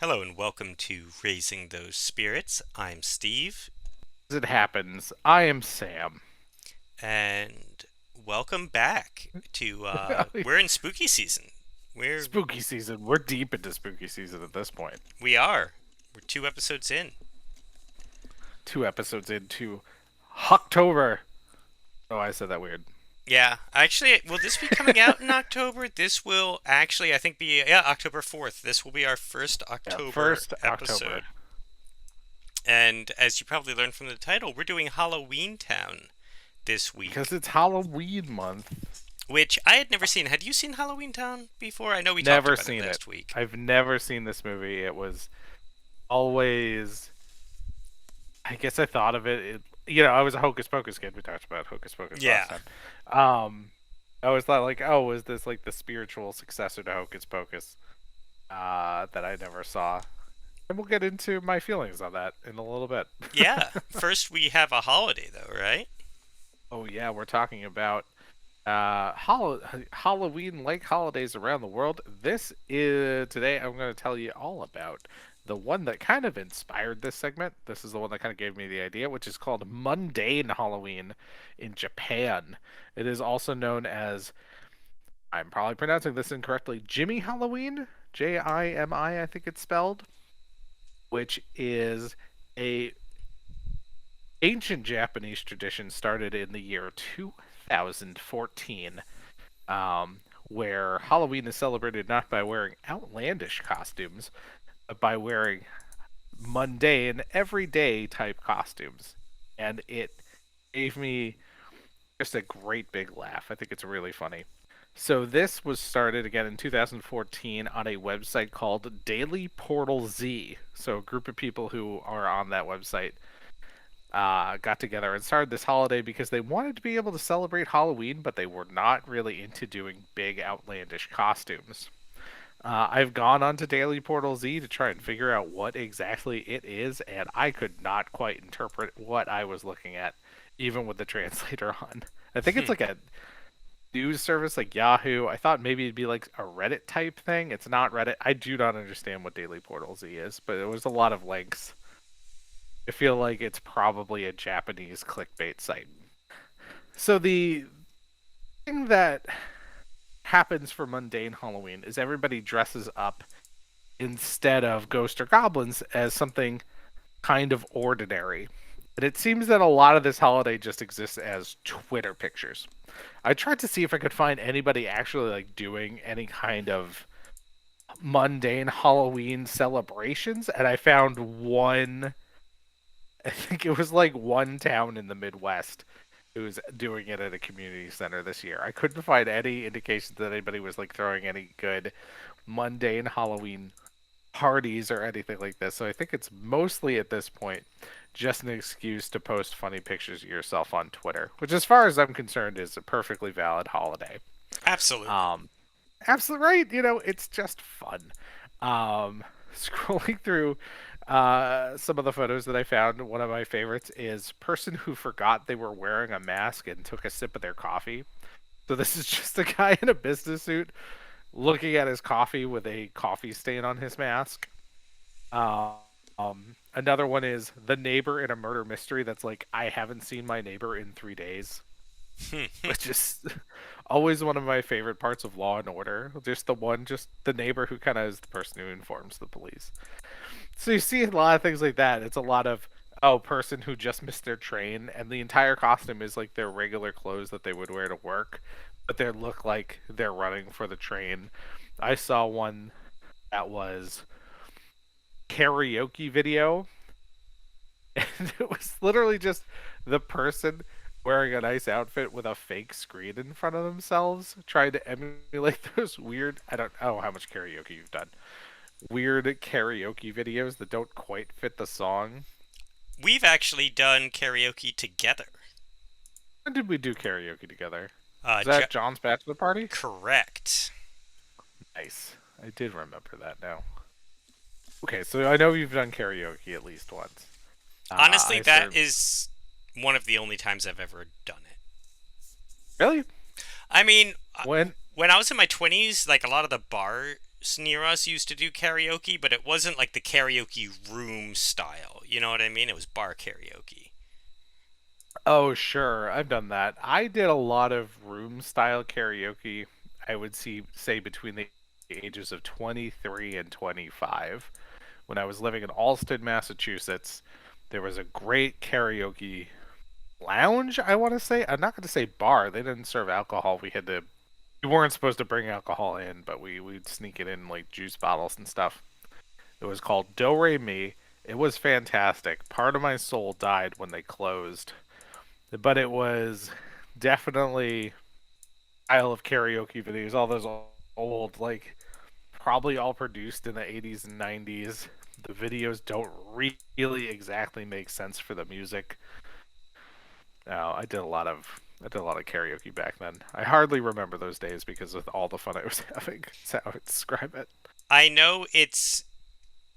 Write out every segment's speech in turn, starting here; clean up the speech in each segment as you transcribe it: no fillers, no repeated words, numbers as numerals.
Hello and welcome to Raising Those Spirits. I'm Steve, As it happens, I am Sam. and welcome back to we're in spooky season. We're Spooky season. We're deep into spooky season at this point. we are. We're 2 episodes in. 2 episodes into October. Oh, I said that weird. Yeah, actually, will this be coming out in October? This will actually, I think, be October 4th. This will be our first Yeah, October first episode. October. And as you probably learned from the title, we're doing Halloweentown this Because week, it's Halloween month. which I had never seen. Had you seen Halloweentown before? I know we talked Never about it seen it. last week. I've never seen this movie. It was always. I guess I thought of it. I was a Hocus Pocus kid. We talked about Hocus Pocus last Yeah. time. I always thought, like, oh, is this like the spiritual successor to Hocus Pocus? That I never saw. And we'll get into my feelings on that in a little bit. Yeah. First, we have a holiday, though, right? Oh yeah, we're talking about Halloween like holidays around the world. This is today I'm going to tell you all about the one that kind of inspired this segment. This is the one that kind of gave me the idea, which is called Mundane Halloween in Japan. It is also known as, I'm probably pronouncing this incorrectly, Jimmy Halloween, Jimi, I think it's spelled, which is a ancient Japanese tradition started in the year 2014, where Halloween is celebrated not by wearing outlandish costumes, but by wearing mundane, everyday type costumes. And it gave me just a great big laugh. I think it's really funny. So this was started again in 2014 on a website called Daily Portal Z. So a group of people who are on that website got together and started this holiday because they wanted to be able to celebrate Halloween, but they were not really into doing big outlandish costumes. I've gone onto Daily Portal Z to try and figure out what exactly it is, and I could not quite interpret what I was looking at, even with the translator on. I think it's Hmm. like a news service like Yahoo. I thought maybe it'd be like a Reddit type thing. It's not Reddit. I do not understand what Daily Portal Z is, but it was a lot of links. I feel like it's probably a Japanese clickbait site. So the thing that happens for mundane Halloween is everybody dresses up instead of ghosts or goblins as something kind of ordinary. And it seems that a lot of this holiday just exists as Twitter pictures. I tried to see if I could find anybody actually like doing any kind of mundane Halloween celebrations, and I found one. I think it was like one town in the Midwest who was doing it at a community center this year. I couldn't find any indications that anybody was like throwing any good mundane Halloween parties or anything like this. So I think it's mostly at this point just an excuse to post funny pictures of yourself on Twitter, which as far as I'm concerned is a perfectly valid holiday. Absolutely. Um Absolutely right, it's just fun. Scrolling through some of the photos that I found, one of my favorites is person who forgot they were wearing a mask and took a sip of their coffee. So this is just a guy in a business suit looking at his coffee with a coffee stain on his mask. Uh, Another one is the neighbor in a murder mystery that's like, I haven't seen my neighbor in 3 days, which is always one of my favorite parts of Law and Order. Just the neighbor who kind of is the person who informs the police. So you see a lot of things like that. It's a lot of, oh, person who just missed their train, and the entire costume is like their regular clothes that they would wear to work, but they look like they're running for the train. I saw one that was karaoke video, and it was literally just the person wearing a nice outfit with a fake screen in front of themselves, trying to emulate those weird. I don't know how much karaoke you've done. Weird karaoke videos that don't quite fit the song. We've actually done karaoke together. When did we do karaoke together? Uh, Was ju- that John's bachelor party? correct. Nice. I did remember that now. Okay, so I know you've done karaoke at least once. Honestly, I that served. is one of the only times I've ever done it. Really? I mean, When? when I was in my 20s, like a lot of the bar near us used to do karaoke, but it wasn't like the karaoke room style. You know what I mean? It was bar karaoke. Oh, sure. I've done that. I did a lot of room style karaoke. I would say between the ages of 23 and 25. When I was living in Allston, Massachusetts, there was a great karaoke lounge, I want to say. I'm not going to say bar. They didn't serve alcohol. We weren't supposed to bring alcohol in, but we'd sneak it in like juice bottles and stuff. It was called Do Re Mi. It was fantastic. Part of my soul died when they closed, but it was definitely style of karaoke videos. All those old, like probably all produced in the 80s and 90s. The videos don't really exactly make sense for the music. No, I did a lot of karaoke back then. I hardly remember those days because of all the fun I was having. That's how I would describe it. I know it's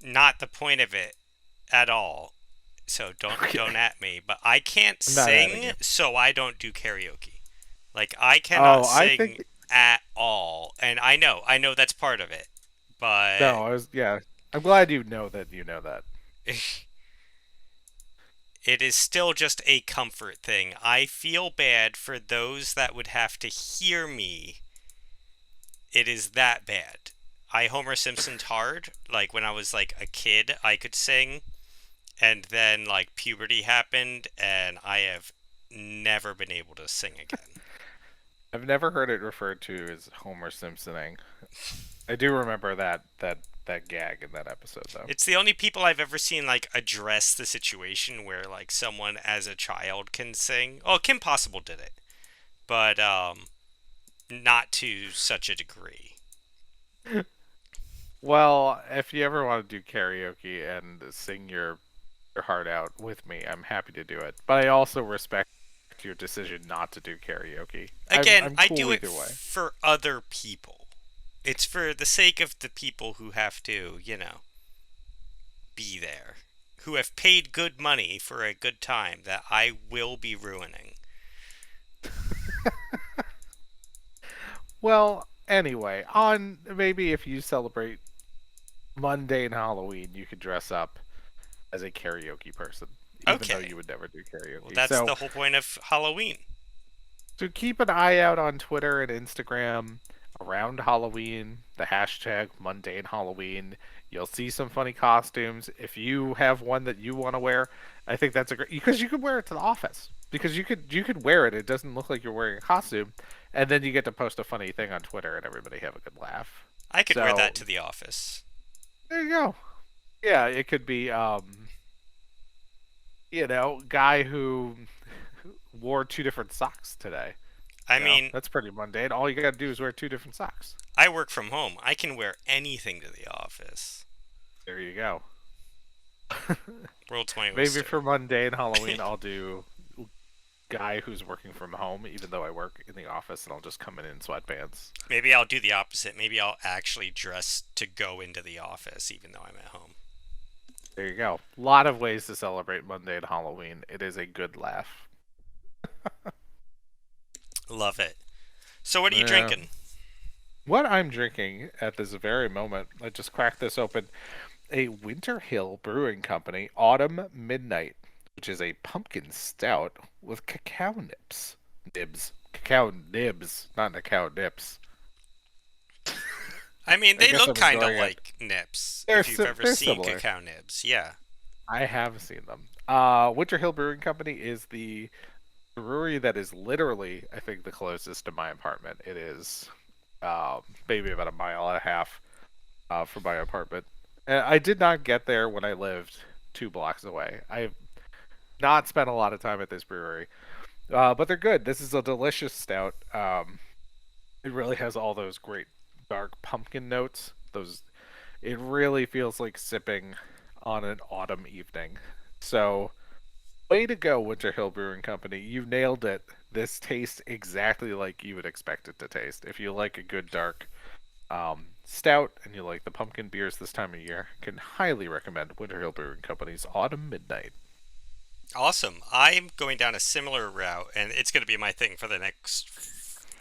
not the point of it at all, so don't Okay, at me. But I can't I'm not adding sing, you. so I don't do karaoke. Like I cannot Oh, I think sing at all, and I know that's part of it, but no. I was yeah. I'm glad you know that you know that. it is still just a comfort thing. I feel bad for those that would have to hear me. It is that bad. I Homer Simpson's hard. Like when I was like a kid, I could sing, and then like puberty happened, and I have never been able to sing again. I've never heard it referred to as Homer Simpsoning. I do remember that gag in that episode though. It's the only people I've ever seen like address the situation where like someone as a child can sing. Oh, Kim Possible did it, but not to such a degree. Well, if you ever want to do karaoke and sing your heart out with me, I'm happy to do it. But I also respect your decision not to do karaoke. Again, I'm I cool do it either way. for other people. It's for the sake of the people who have to, be there, who have paid good money for a good time that I will be ruining. Well, anyway, on maybe if you celebrate mundane Halloween, you could dress up as a karaoke person, even though Okay, you would never do well, karaoke. that's the whole point of Halloween. So keep an eye out on Twitter and Instagram around Halloween, the hashtag mundane Halloween. You'll see some funny costumes. If you have one that you want to wear, I think that's a great because you could wear it to the office. Because you could wear it. It doesn't look like you're wearing a costume, and then you get to post a funny thing on Twitter and everybody have a good laugh. I could wear So that to the office. there you go. Yeah, it could be guy who wore two different socks today. I mean, That's pretty mundane. All you gotta do is wear two different socks. I work from home. I can wear anything to the office. There you go. World's my Maybe oyster. for mundane Halloween, I'll do guy who's working from home, even though I work in the office, and I'll just come in sweatpants. Maybe I'll do the opposite. Maybe I'll actually dress to go into the office, even though I'm at home. There you go. A lot of ways to celebrate mundane Halloween. It is a good laugh. Love it. So, what are you Yeah. drinking? What I'm drinking at this very moment, I just cracked this open. A Winter Hill Brewing Company Autumn Midnight, which is a pumpkin stout with cacao nips. Nibs. Cacao nibs, not cacao nips. I mean, I they guess look I'm kind of enjoying it. like nips, They're if you've ever they're seen similar. cacao nibs. Yeah. I have seen them. Winter Hill Brewing Company is the brewery that is literally, I think, the closest to my apartment. It is maybe about a mile and a half from my apartment. And I did not get there when I lived 2 blocks away. I've not spent a lot of time at this brewery, but they're good. This is a delicious stout. It really has all those great dark pumpkin notes. Those it really feels like sipping on an autumn evening. So, way to go, Winter Hill Brewing Company. You nailed it. This tastes exactly like you would expect it to taste. If you like a good dark stout and you like the pumpkin beers this time of year, can highly recommend Winter Hill Brewing Company's Autumn Midnight. Awesome. I'm going down a similar route, and it's going to be my thing for the next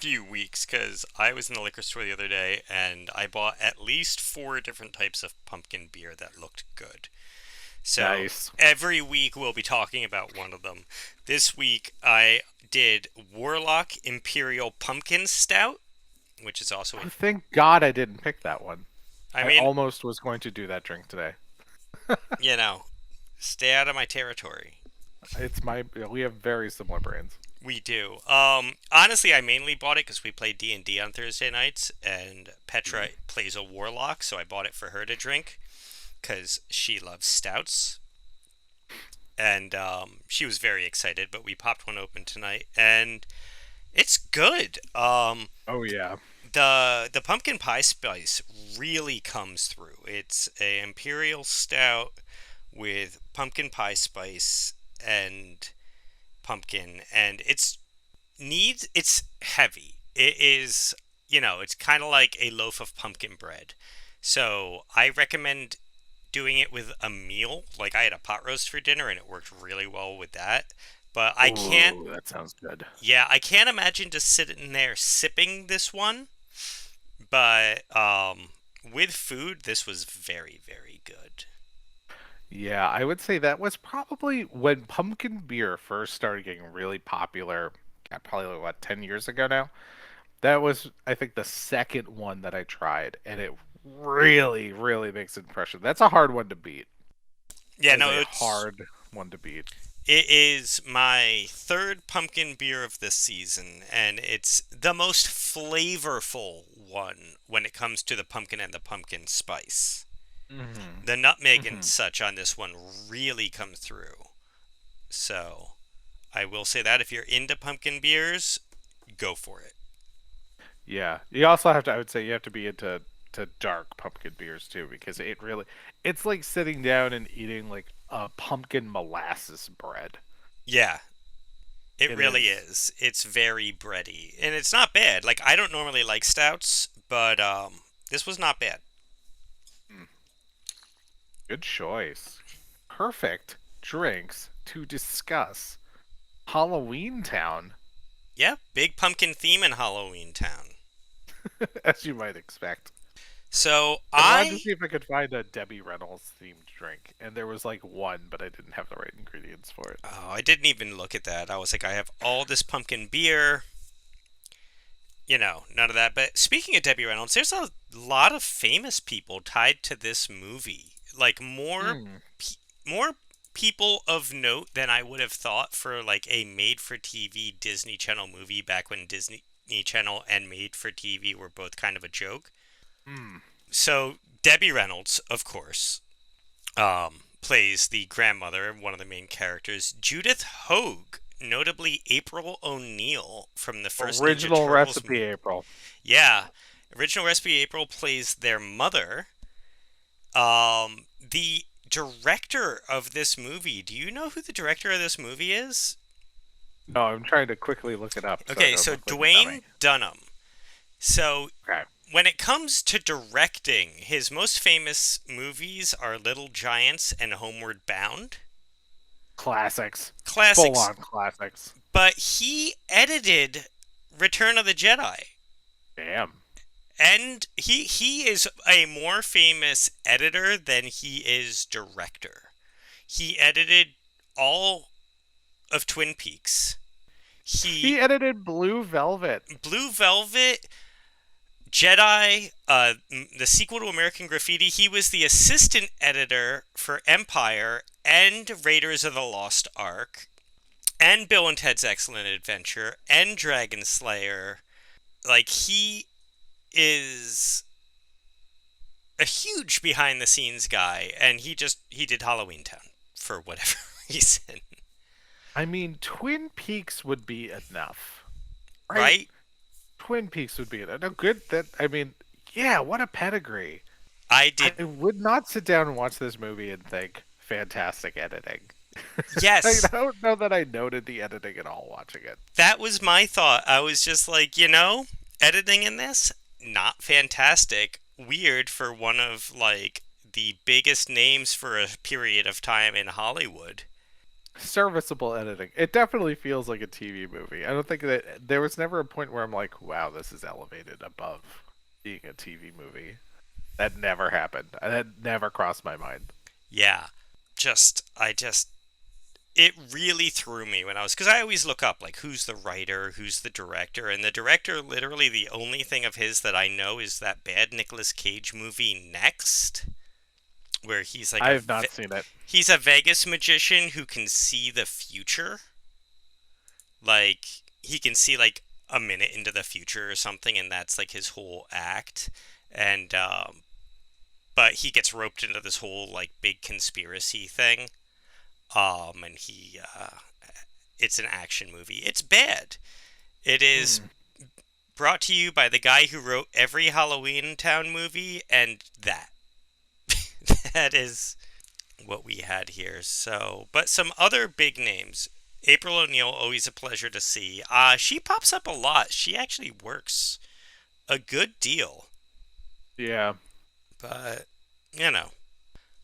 few weeks because I was in the liquor store the other day and I bought at least four different types of pumpkin beer that looked good. So Nice. every week we'll be talking about one of them. This week I did Warlock Imperial Pumpkin Stout, which is also Oh, a. thank God I didn't pick that one. I I mean, almost was going to do that drink today. you know, stay out of my territory. We have very similar brains. We do. Honestly, I mainly bought it because we play D&D on Thursday nights, and Petra plays a warlock, so I bought it for her to drink because she loves stouts, and she was very excited. But we popped one open tonight, and it's good. Oh yeah. The pumpkin pie spice really comes through. It's a imperial stout with pumpkin pie spice and pumpkin, and it's heavy. It is, it's kind of like a loaf of pumpkin bread. So I recommend doing it with a meal. Like I had a pot roast for dinner and it worked really well with that. But I can't, Ooh, that sounds good. yeah, I can't imagine just sitting there sipping this one. But with food, this was very, very good. Yeah, I would say that was probably when pumpkin beer first started getting really popular. Probably like, what, 10 years ago now. That was, I think, the second one that I tried, and it really, really makes an impression. That's a hard one to beat. Yeah, That is no, a it's hard one to beat. It is my third pumpkin beer of this season, and it's the most flavorful one when it comes to the pumpkin and the pumpkin spice. Hmm. The nutmeg and Hmm. such on this one really come through. So, I will say that if you're into pumpkin beers, go for it. Yeah, you also have to. I would say you have to be into dark pumpkin beers too, because it's like sitting down and eating like a pumpkin molasses bread. Yeah, it It really is. is. It's very bready, and it's not bad. Like I don't normally like stouts, but this was not bad. Mm, good choice. Perfect drinks to discuss. Halloweentown, Yeah, big pumpkin theme in Halloweentown. as you might expect. So I wanted to I see if I could find a Debbie Reynolds themed drink, and there was like one, but I didn't have the right ingredients for it. Oh, I didn't even look at that. I was like, I have all this pumpkin beer. None of that. But speaking of Debbie Reynolds, there's a lot of famous people tied to this movie. Like Hmm. more people of note than I would have thought for like a made-for-TV Disney Channel movie back when Disney Channel and made-for-TV were both kind of a joke. Hmm. So Debbie Reynolds, of course, plays the grandmother, one of the main characters. Judith Hoag, notably April O'Neil from the first Ninja Original Turtles. recipe, April. Yeah, original recipe. April plays their mother. The director of this movie. Do you know who the director of this movie is? No, I'm trying to quickly look it up so I Okay, don't so look like a dummy. Dwayne Dunham. So Okay. when it comes to directing, his most famous movies are Little Giants and Homeward Bound. Classics. Full Classics. on classics. But he edited Return of the Jedi. Damn. And he is a more famous editor than he is director. He edited all of Twin Peaks. He He edited Blue Velvet. Blue Velvet, Jedi, the sequel to American Graffiti. He was the assistant editor for Empire and Raiders of the Lost Ark and Bill and Ted's Excellent Adventure and Dragon Slayer. Like he is a huge behind the scenes guy, and he did Halloweentown for whatever reason. I mean, Twin Peaks would be enough, right? Right. Twin Peaks would be enough. No, good. That I mean, yeah. What a pedigree. I did. I would not sit down and watch this movie and think fantastic editing. I Yes, don't know that I noted the editing at all watching it. that was my thought. I was just like, editing in this not fantastic, weird for one of like the biggest names for a period of time in Hollywood. Serviceable editing. It definitely feels like a TV movie. I don't think that there was never a point where I'm like, wow, this is elevated above being a TV movie. That never happened. That never crossed my mind. Yeah. I just it really threw me when I was, because I always look up like who's the writer, who's the director, and the director, literally the only thing of his that I know is that bad Nicolas Cage movie Next, where I have not seen it. he's a Vegas magician who can see the future. Like he can see like a minute into the future or something, and that's like his whole act. And but he gets roped into this whole like big conspiracy thing. And it's an action movie. It's bad. It is Hmm. brought to you by the guy who wrote every Halloweentown movie, and that that is what we had here. So, but some other big names. April O'Neil, always a pleasure to see. She pops up a lot. She actually works a good deal, Yeah. but you know,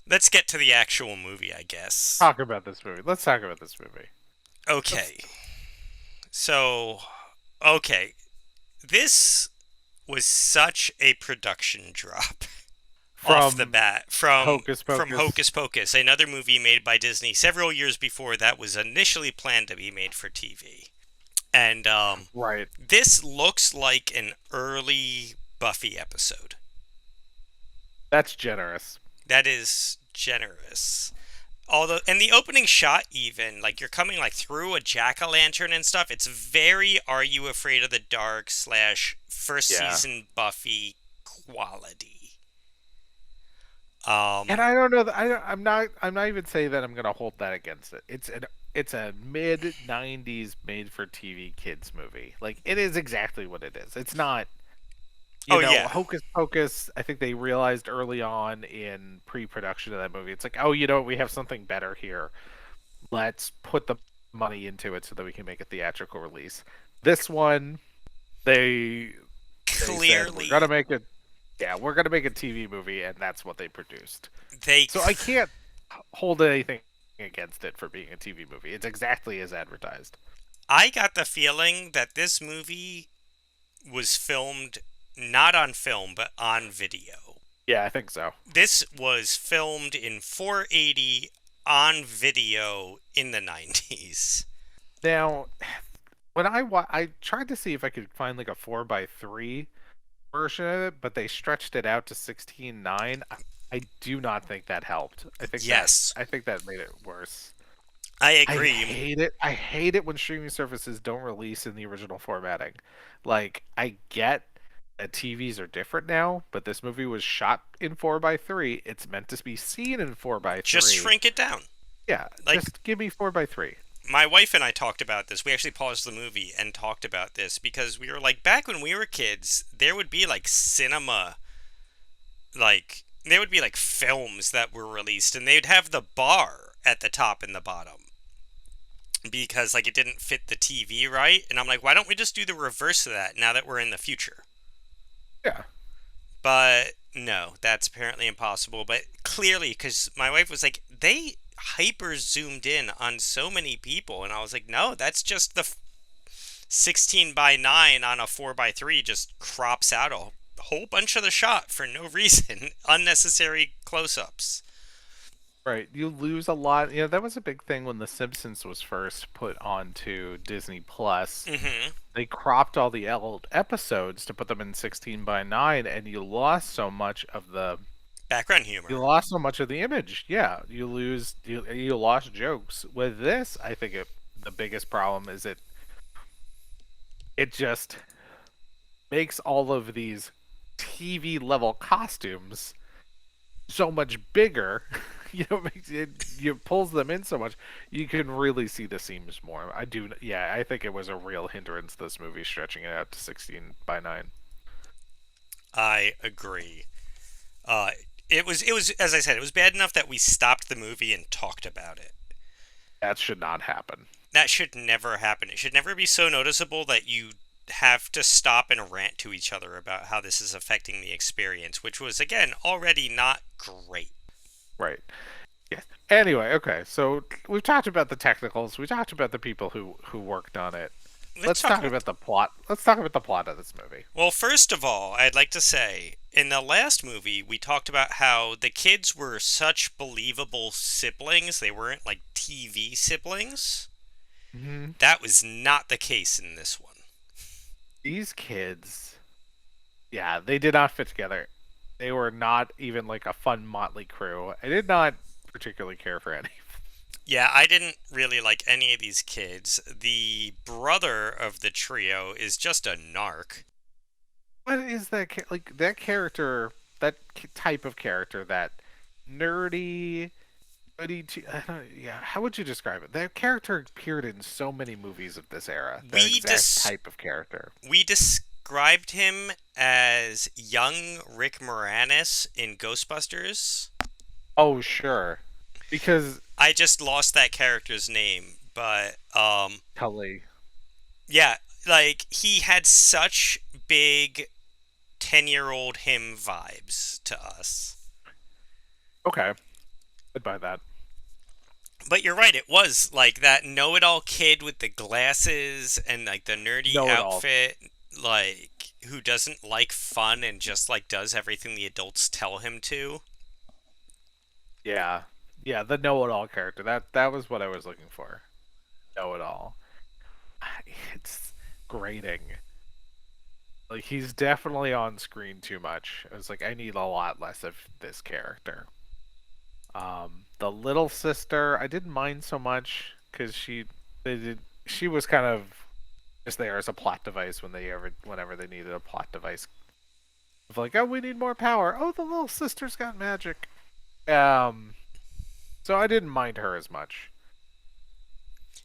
let's get to the actual movie, I guess. Talk about this movie. Let's talk about this movie. Let's Okay, so okay, this was such a production drop off the from bat from Hocus from Pocus. Hocus Pocus, another movie made by Disney several years before that was initially planned to be made for TV. And Right. this looks like an early Buffy episode. That's generous. That is generous. Although, and the opening shot, even like you're coming like through a jack-o'-lantern and stuff, it's very "Are You Afraid of the Dark" slash first Yeah. season Buffy quality. And I don't know that I'm not even saying that I'm gonna hold that against it. It's a mid '90s made for TV kids movie. Like it is exactly what it is. It's not, Oh yeah, Hocus Pocus. I think they realized early on in pre-production of that movie. It's like, oh, we have something better here. Let's put the money into it so that we can make a theatrical release. This one, they they said we're gonna clearly make it. Yeah, we're gonna make a TV movie, and that's what they produced. they. So I can't hold anything against it for being a TV movie. It's exactly as advertised. I got the feeling that this movie was filmed not on film but on video. Yeah, I think so. This was filmed in 480 on video in the 90s. Now, when I tried to see if I could find like a 4:3 version of it, but they stretched it out to 16:9. I do not think that helped. Yes, I think that made it worse. I I agree. hate it. I hate it when streaming services don't release in the original formatting. Like, I get that TVs are different now, but this movie was shot in 4:3. It's meant to be seen in Just 4:3. shrink it down. Yeah, Like, just give me 4:3. my wife and I talked about this. We actually paused the movie and talked about this because we were like, back when we were kids, there would be like cinema, like, there would be like films that were released, and they'd have the bar at the top and the bottom because like it didn't fit the TV right. And I'm like, why don't we just do the reverse of that now that we're in the future? Yeah. But no, that's apparently impossible. But clearly, because my wife was like, they hyper zoomed in on so many people, and I was like, no, that's just the 16 by 9 on a 4 by 3 just crops out a whole bunch of the shot for no reason. Unnecessary close ups. Right. You lose a lot. That was a big thing when The Simpsons was first put onto Disney Plus. Mm-hmm. They cropped all the old episodes to put them in 16:9, and Background you humor. lost so much of the image. Yeah, you lost jokes. With this, I think the biggest problem is it just makes all of these TV level costumes so much bigger. You pulls them in so much. You can really see the seams more. I do. Yeah, I think it was a real hindrance, this movie stretching it out to 16:9. I agree. Uh, it was as I said, it was bad enough that we stopped the movie and talked about it. That should not happen. That should never happen. It should never be so noticeable that you have to stop and rant to each other about how this is affecting the experience, which was again already not great. Right. Yeah. Anyway, okay. So we've talked about the technicals. We talked about the people who worked on it. Let's Let's talk talk about. about the plot. Let's talk about the plot of this movie. Well, first of all, I'd like to say in the last movie, we talked about how the kids were such believable siblings. They weren't like TV siblings. Hmm. That was not the case in this one. These kids, yeah, they did not fit together. They were not even like a fun motley crew. I did not particularly care for any. Yeah, I didn't really like any of these kids. The brother of the trio is just a narc. What is that like that character? That type of character, that nerdy, goody I don't, yeah. How would you describe it? That character appeared in so many movies of this era. That We exact dis- type of character. we described him as young Rick Moranis in Ghostbusters. Oh, sure. Because I just lost that character's name, but Tully. yeah, like he had such big 10-year-old him vibes to us. Okay, I'd buy that. But you're right, it was like that know-it-all kid with the glasses and like the nerdy Know it all. outfit, like who doesn't like fun and just like does everything the adults tell him to. Yeah, yeah. The know it all character. That was what I was looking for. Know it all. It's grating. Like he's definitely on screen too much. I was like, I need a lot less of this character. The little sister, I didn't mind so much because she was kind of just there as a plot device whenever they needed a plot device of like, oh, we need more power. Oh, the little sister's got magic. Um, so I didn't mind her as much.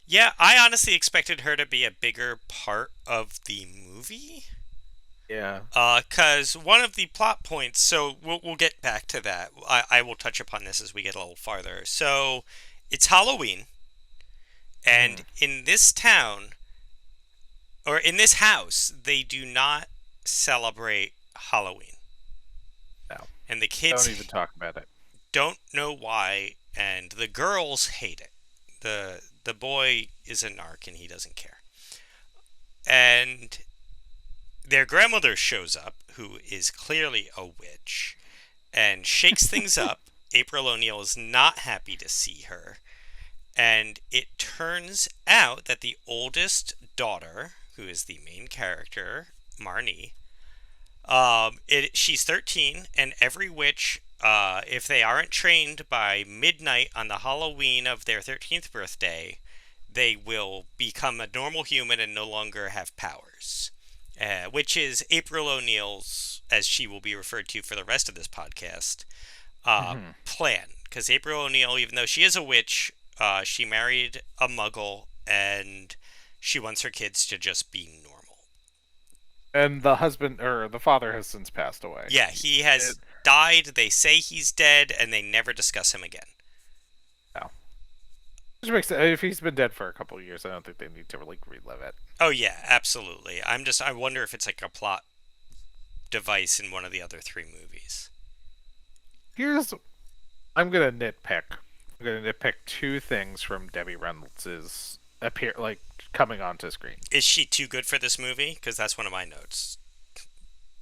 Yeah, I honestly expected her to be a bigger part of the movie. Yeah. Cause one of the plot points, so we'll get back to that. I will touch upon this as we get a little farther. So, it's Halloween, and Hmm. in this town, or in this house, they do not celebrate Halloween. No, And the don't kids even talk about it. don't know why, and the girls hate it. The boy is a narc and he doesn't care. And their grandmother shows up, who is clearly a witch, and shakes things up. April O'Neil is not happy to see her. And it turns out that the oldest daughter, who is the main character, Marnie, she's 13, and every witch, if they aren't trained by midnight on the Halloween of their 13th birthday, they will become a normal human and no longer have powers. Which is April O'Neil's, as she will be referred to for the rest of this podcast, Hmm. plan. Because April O'Neil, even though she is a witch, she married a muggle and she wants her kids to just be normal. And the husband or the father has since passed away. Yeah, he It, has died. They say he's dead and they never discuss him again. no. Which makes sense. If he's been dead for a couple of years, I don't think they need to like relive it. Oh, yeah, absolutely. I wonder if it's like a plot device in one of the other three movies. Here's I'm gonna nitpick. I'm gonna nitpick two things from Debbie Reynolds's appear like coming onto screen. Is she too good for this movie? Because that's one of my notes.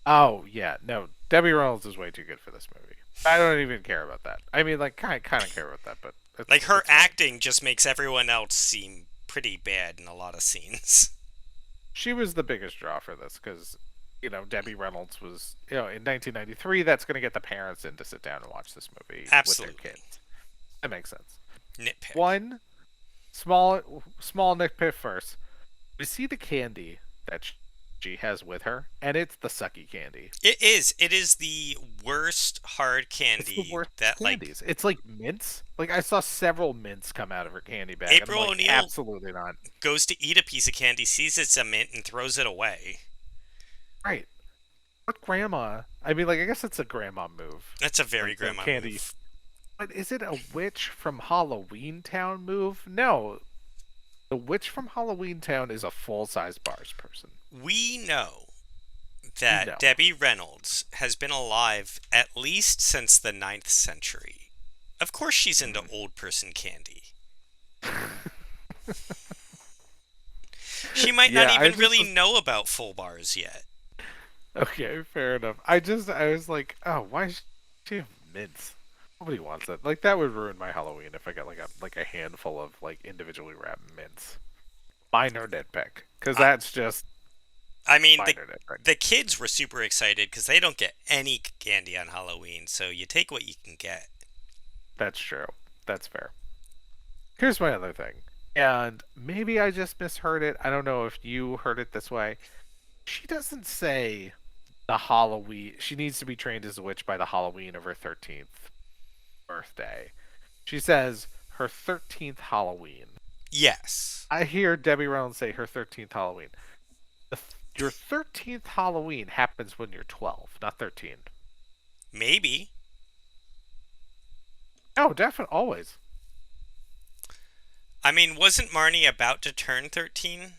Oh yeah, no, Debbie Reynolds is way too good for this movie. I don't even care about that. I mean, like, kind of care about that, but Like, her it's fine. acting just makes everyone else seem pretty bad in a lot of scenes. She was the biggest draw for this because Debbie Reynolds was in 1993. That's going to get the parents in to sit down and watch this movie with their Absolutely. kids. That makes sense. Nitpick. One small nitpick first. We see the candy that she has with her, and it's the sucky candy. It is. It is the worst hard It's the candy worst that, like, candies. It's like mints. Like I saw several mints come out of her candy bag, and I'm April like, O'Neil absolutely not. goes to eat a piece of candy, sees it's a mint, and throws it away. Right. What grandma? I mean, like, I guess it's a grandma move. That's a very Like the grandma candy. move. But is it a witch from Halloweentown move? No. The witch from Halloweentown is a full-size bars person. We know We that know. Debbie Reynolds has been alive at least since the 9th century. Of course she's into Hmm. old person candy. She might not Yeah, I even just really was know about full bars yet. okay. Fair enough. I was like, oh, why does she have mints? Nobody wants it. Like that would ruin my Halloween if I got like a handful of like individually wrapped mints. Minor nitpick, because I, that's just I mean, minor nitpick. the kids were super excited because they don't get any candy on Halloween, so you take what you can get. That's true. That's fair. Here's my other thing, and maybe I just misheard it. I don't know if you heard it this way. She doesn't say the Halloween. She needs to be trained as a witch by the Halloween of her 13th birthday. She says her 13th Halloween. Yes, I hear Debbie Reynolds say her 13th Halloween. Your 13th Halloween happens when you're 12, not 13. maybe. Oh, definitely, always. I mean, wasn't Marnie about to turn 13?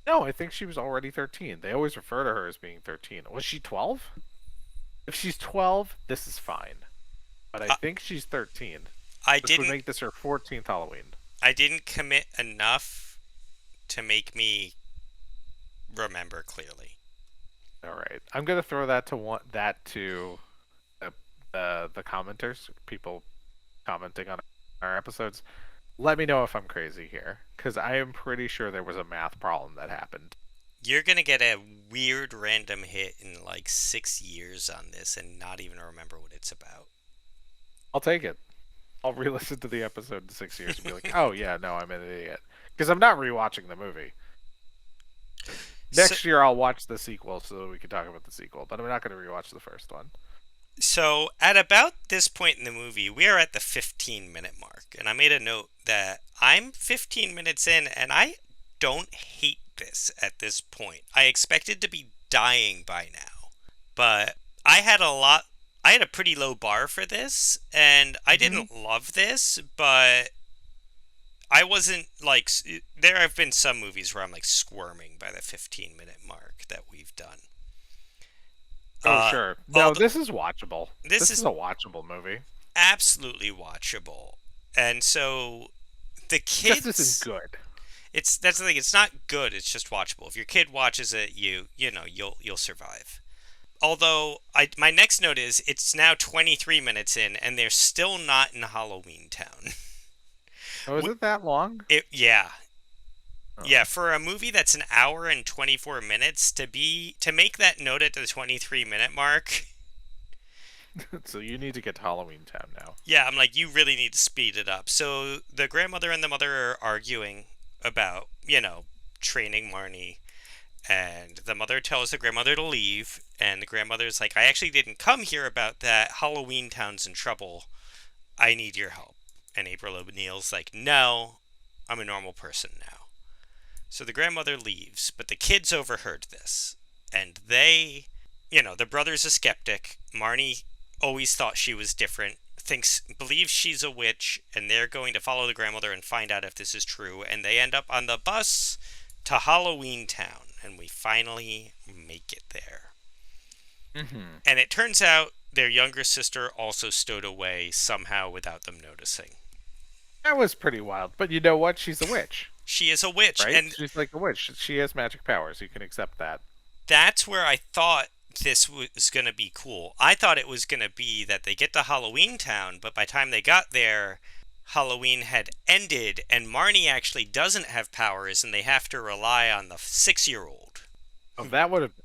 No, I think she was already 13. They always refer to her as being 13. Was she 12? If she's 12, this is fine. But I I, think she's 13, I which would didn't make this her 14th Halloween. I didn't commit enough to make me remember clearly. All right, I'm gonna throw that to the the commenters, people commenting on our episodes. Let me know if I'm crazy here, because I am pretty sure there was a math problem that happened. You're gonna get a weird random hit in like 6 years on this and not even remember what it's about. I'll take it. I'll re-listen to the episode in 6 years and be like, "Oh yeah, no, I'm an idiot," because I'm not rewatching the movie. So, Next year, I'll watch the sequel so that we can talk about the sequel, but I'm not going to rewatch the first one. so at about this point in the movie, we are at the 15-minute mark, and I made a note that I'm 15 minutes in, and I don't hate this at this point. I expected to be dying by now, but I had a lot. I had a pretty low bar for this, and I Hmm. didn't love this, but I wasn't like. There have been some movies where I'm like squirming by the 15-minute mark that we've done. Oh, Uh, sure. No, although this is watchable. this This is is a watchable movie. absolutely watchable. And so the Just isn't kids, good. it's that's the thing. It's not good. It's just watchable. If your kid watches it, you know you'll survive. Although my next note is it's now 23 minutes in and they're still not in Halloweentown. Oh, is it that long? Yeah. Oh. Yeah, for a movie that's an hour and 24 minutes to make that note at the 23-minute mark. So you need to get to Halloween Town now. Yeah, I'm like, you really need to speed it up. So the grandmother and the mother are arguing about, training Marnie. And the mother tells the grandmother to leave. And the grandmother's like, I actually didn't come here about that. Halloween Town's in trouble. I need your help. And April O'Neil's like, no, I'm a normal person now. So the grandmother leaves, but the kids overheard this. And the brother's a skeptic. Marnie always thought she was different, believes she's a witch, and they're going to follow the grandmother and find out if this is true. And they end up on the bus to Halloweentown, and we finally make it there. Hmm. And it turns out their younger sister also stowed away somehow without them noticing. That was pretty wild. But you know what? She's a witch, She is a witch, right? and She's like a witch. She has magic powers. You can accept that. that's where I thought this was going to be cool. I thought it was going to be that they get to Halloweentown, but by the time they got there, Halloween had ended, and Marnie actually doesn't have powers, and they have to rely on the 6-year-old. Oh, that would have been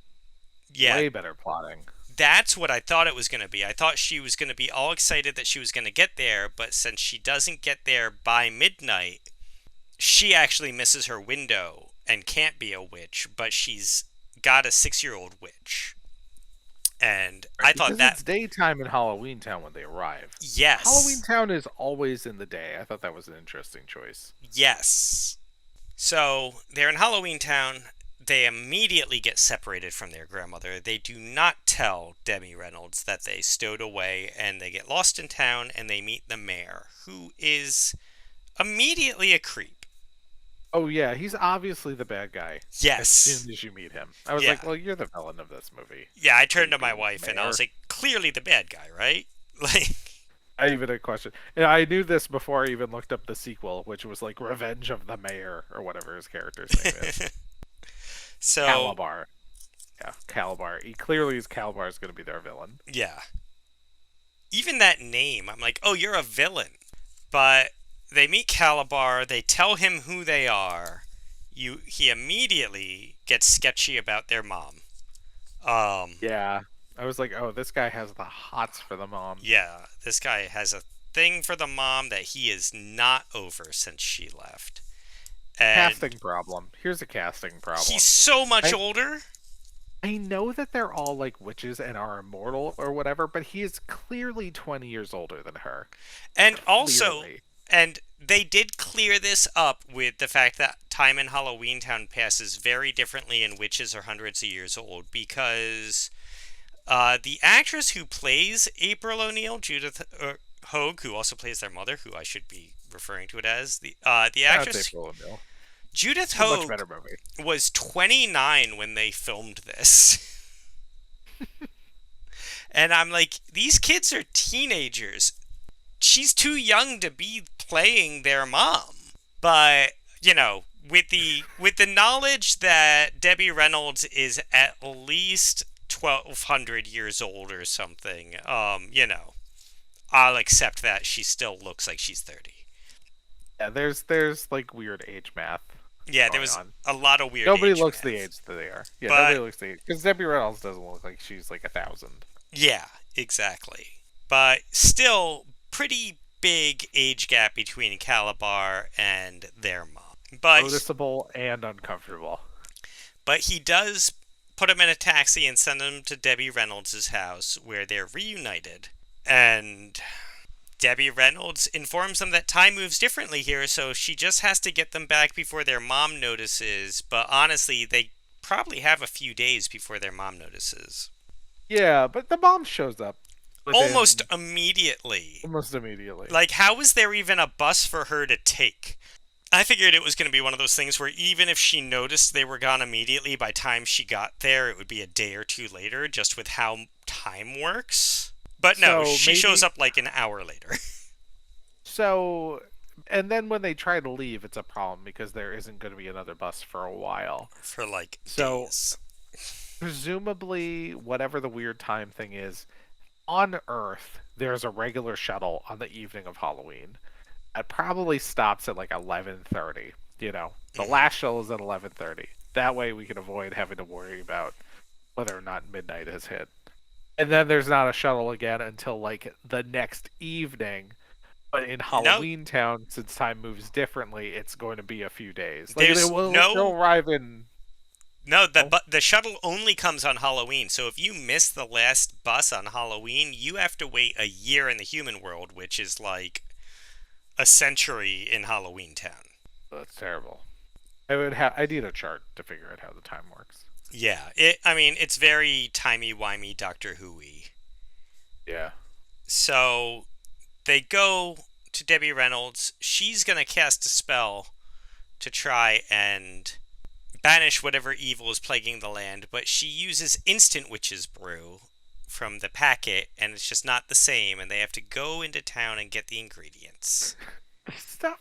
Yeah, way better plotting. that's what I thought it was going to be. I thought she was going to be all excited that she was going to get there, but since she doesn't get there by midnight, she actually misses her window and can't be a witch, but she's got a 6-year-old witch. And Right, I thought because that, it's daytime in Halloween Town when they arrive. Halloween yes, Town is always in the day. I thought that was an interesting choice. yes. So they're in Halloweentown. They immediately get separated from their grandmother. They do not tell Debbie Reynolds that they stowed away, and they get lost in town and they meet the mayor, who is immediately a creep. Oh yeah, he's obviously the bad guy as Yes. soon as you meet him. I was Yeah. like, well, you're the villain of this movie Yeah, I for turned you to my being wife and I mayor. was like, clearly the bad guy, right? Like, I even a question. And I knew this before I even looked up the sequel, which was like Revenge of the Mayor or whatever his character's name is. So, Calabar. Yeah, Calabar. He clearly is Calabar is going to be their villain. yeah. Even that name, I'm like, oh, you're a villain. But they meet Calabar, they tell him who they are. He immediately gets sketchy about their mom. Um, Yeah. I was like, oh, this guy has the hots for the mom. yeah, this guy has a thing for the mom that he is not over since she left. And Casting problem. Here's a casting he's problem. so much I older. I know that they're all like witches and are immortal or whatever, but he is clearly 20 years older than her. And also, Clearly. and they did clear this up with the fact that time in Halloweentown passes very differently and witches are hundreds of years old because the actress who plays April O'Neil, Judith Hogue, who also plays their mother, who I should be referring to it as the That's actress April O'Neil. Judith It's a much Hogue better movie. was 29 when they filmed this. And I'm like, these kids are teenagers. She's too young to be playing their mom. But, with the knowledge that Debbie Reynolds is at least 1200 years old or something, I'll accept that she still looks like she's 30. Yeah, there's like weird age math Yeah, there going was on. a lot of weird Nobody age looks the math. age that they are. Yeah, But nobody looks the age because Debbie Reynolds doesn't look like she's like 1,000. yeah, exactly. But still, pretty big age gap between Calabar and their mom. Noticeable and uncomfortable. But he does put him in a taxi and send him to Debbie Reynolds' house where they're reunited. And Debbie Reynolds informs them that time moves differently here, so she just has to get them back before their mom notices. But honestly, they probably have a few days before their mom notices. Yeah, but the mom shows up Almost within immediately. almost immediately. Like, how was there even a bus for her to take? I figured it was going to be one of those things where even if she noticed they were gone immediately, by time she got there, it would be a day or two later, just with how time works. But no, So she shows maybe up like an hour later. so and then when they try to leave, it's a problem because there isn't going to be another bus for a while. For like So days. presumably whatever the weird time thing is, on Earth there's a regular shuttle on the evening of Halloween. It probably stops at like 11:30. The Mhm. last shuttle is at 11:30. That way we can avoid having to worry about whether or not midnight has hit. And then there's not a shuttle again until like the next evening. But in No, Halloweentown, since time moves differently, it's going to be a few days. Like there's they'll no. arrive in. No, Oh, the shuttle only comes on Halloween. So if you miss the last bus on Halloween, you have to wait a year in the human world, which is like a century in Halloweentown. that's terrible. I need a chart to figure out how the time works. Yeah, I mean, it's very timey-wimey Doctor Who-y. Yeah. So they go to Debbie Reynolds. She's going to cast a spell to try and banish whatever evil is plaguing the land, but she uses instant witch's brew from the packet, and it's just not the same, and they have to go into town and get the ingredients. Stuff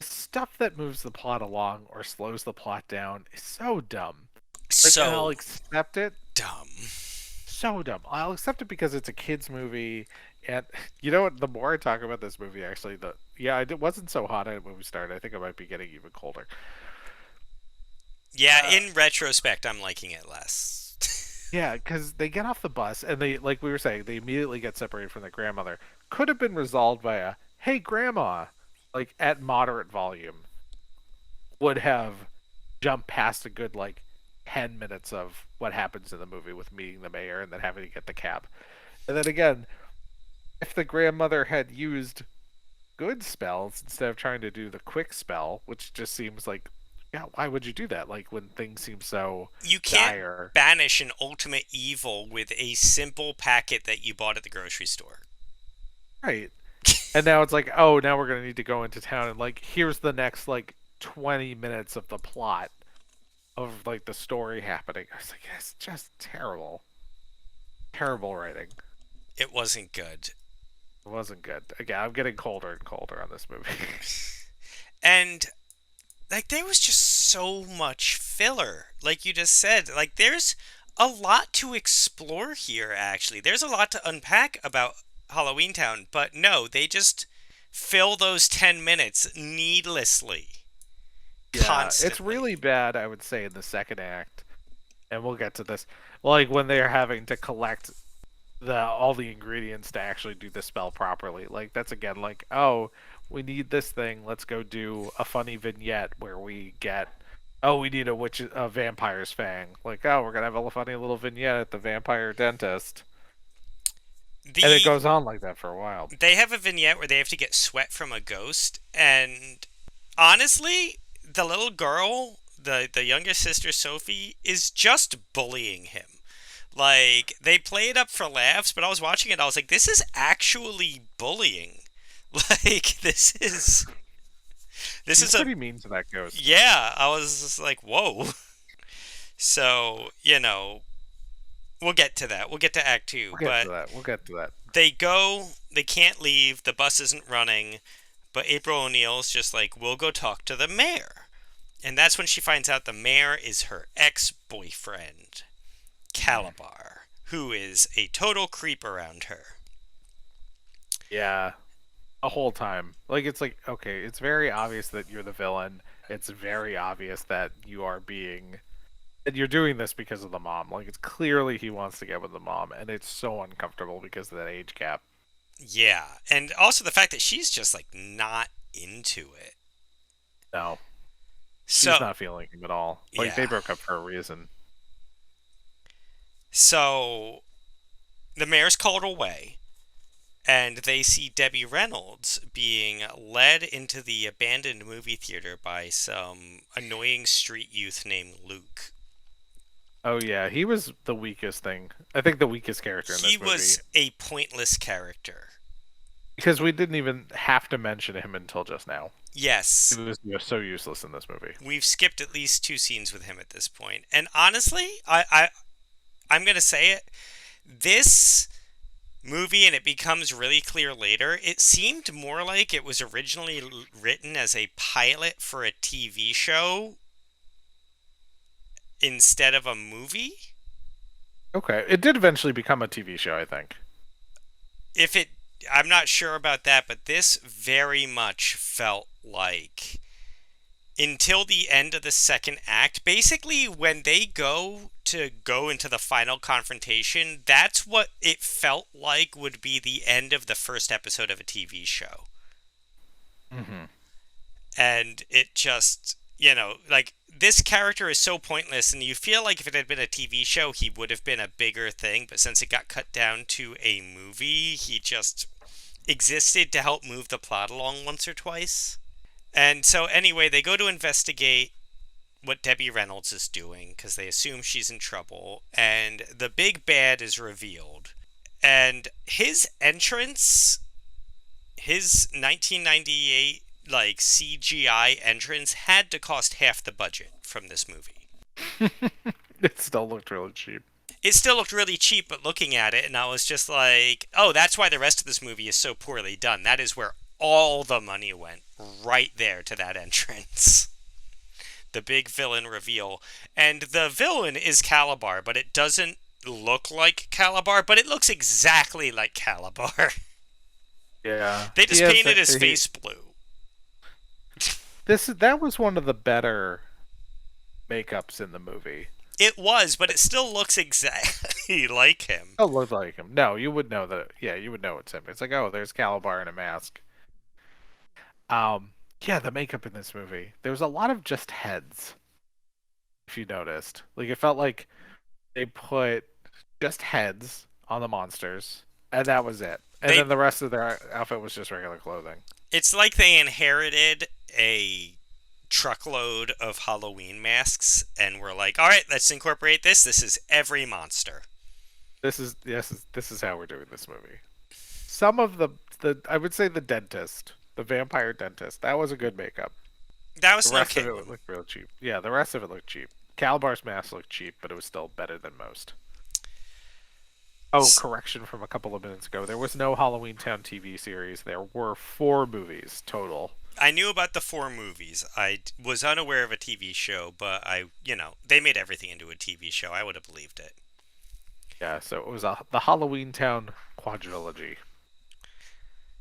stuff that moves the plot along or slows the plot down is so dumb. Like, and I'll So accept it. dumb. So dumb. I'll accept it because it's a kids movie, and you know what? The more I talk about this movie, actually, it wasn't so hot when we started. I think it might be getting even colder. Yeah, Uh, in retrospect, I'm liking it less. yeah, because they get off the bus and they, like we were saying, they immediately get separated from their grandmother. Could have been resolved by a "Hey, grandma," like at moderate volume, would have jumped past a good like 10 minutes of what happens in the movie with meeting the mayor and then having to get the cab. And then again, if the grandmother had used good spells instead of trying to do the quick spell, which just seems like, yeah, why would you do that? Like when things seem so You can't dire. banish an ultimate evil with a simple packet that you bought at the grocery store. Right. And now it's like, oh, now we're gonna need to go into town and like here's the next like 20 minutes of the plot of like the story happening. I was like, it's just terrible. Terrible writing. It wasn't good. It wasn't good. Again, I'm getting colder and colder on this movie. And like there was just so much filler. Like you just said, like there's a lot to explore here actually. There's a lot to unpack about Halloweentown, but no, they just fill those 10 minutes needlessly, Yeah, it's really constantly. bad, I would say, in the second act, and we'll get to this. Like when they're having to collect the all the ingredients to actually do the spell properly. Like that's again like, oh, we need this thing. Let's go do a funny vignette where we get, oh, we need a vampire's fang. Like, oh, we're gonna have a funny little vignette at the vampire dentist, and it The goes on like that for a while. They have a vignette where they have to get sweat from a ghost, and honestly, the little girl, the younger sister Sophie, is just bullying him. Like they play it up for laughs, but I was watching it, I was like, this is actually bullying. Like this He's is a pretty mean to that ghost. yeah. I was just like, whoa. So we'll get to that. We'll get to Act Two, We'll get to but that. We'll get to that. they go. They can't leave. The bus isn't running. But April O'Neil's just like, we'll go talk to the mayor. And that's when she finds out the mayor is her ex boyfriend, Mm. Calabar, who is a total creep around her. Yeah, a whole time. Like it's like, okay, it's very obvious that you're the villain. It's very obvious that you are being and you're doing this because of the mom. Like it's clearly he wants to get with the mom, and it's so uncomfortable because of that age gap. Yeah. And also the fact that she's just like not into it. No, So, she's not feeling him at all. Like they yeah. broke up for a reason. So the mayor's called away, and they see Debbie Reynolds being led into the abandoned movie theater by some annoying street youth named Luke. Oh yeah, he was the weakest thing. I think the weakest character in He this movie was a pointless character. because we didn't even have to mention him until just now. He Yes, was just so useless in this movie. we've skipped at least two scenes with him at this point. And honestly, I'm gonna say it. This movie, and it becomes really clear later, it seemed more like it was originally written as a pilot for a TV show instead of a movie. Okay, it did eventually become a TV show, I think. If it, I'm not sure about that, but this very much felt like until the end of the second act. Basically, when they go into the final confrontation, that's what it felt like would be the end of the first episode of a TV show. Hmm. And it just, like this character is so pointless, and you feel like if it had been a TV show, he would have been a bigger thing, but since it got cut down to a movie, he just existed to help move the plot along once or twice. And so, anyway, they go to investigate what Debbie Reynolds is doing because they assume she's in trouble, and the big bad is revealed. And his entrance, his 1998 like CGI entrance, had to cost half the budget from this movie. It still looked really cheap. It still looked really cheap, but looking at it, and I was just like, oh, that's why the rest of this movie is so poorly done. That is where all the money went, right there to that entrance. The big villain reveal. And the villain is Calabar, but it doesn't look like Calabar, but it looks exactly like Calabar. Yeah, They he just has painted his face blue. that was one of the better makeups in the movie. It was, but it still looks exactly like him. Oh, look like him. No, you would know that. Yeah, you would know it's him. It's like, oh, there's Calabar in a mask. Um, yeah, the makeup in this movie. There was a lot of just heads. If you noticed, like it felt like they put just heads on the monsters, and that was it. And They then the rest of their outfit was just regular clothing. It's like they inherited a truckload of Halloween masks and were like, "All right, let's incorporate this. This is every monster." This is how we're doing this movie. Some of the I would say the dentist, the vampire dentist, that was a good makeup. That was The an rest okay of it one. looked real cheap. Yeah, the rest of it looked cheap. Calabar's mask looked cheap, but it was still better than most. Oh, correction from a couple of minutes ago. There was no Halloweentown TV series. There were 4 movies total. I knew about the 4 movies. Was unaware of a TV show, but they made everything into a TV show. I would have believed it. Yeah, so it was the Halloweentown quadrilogy.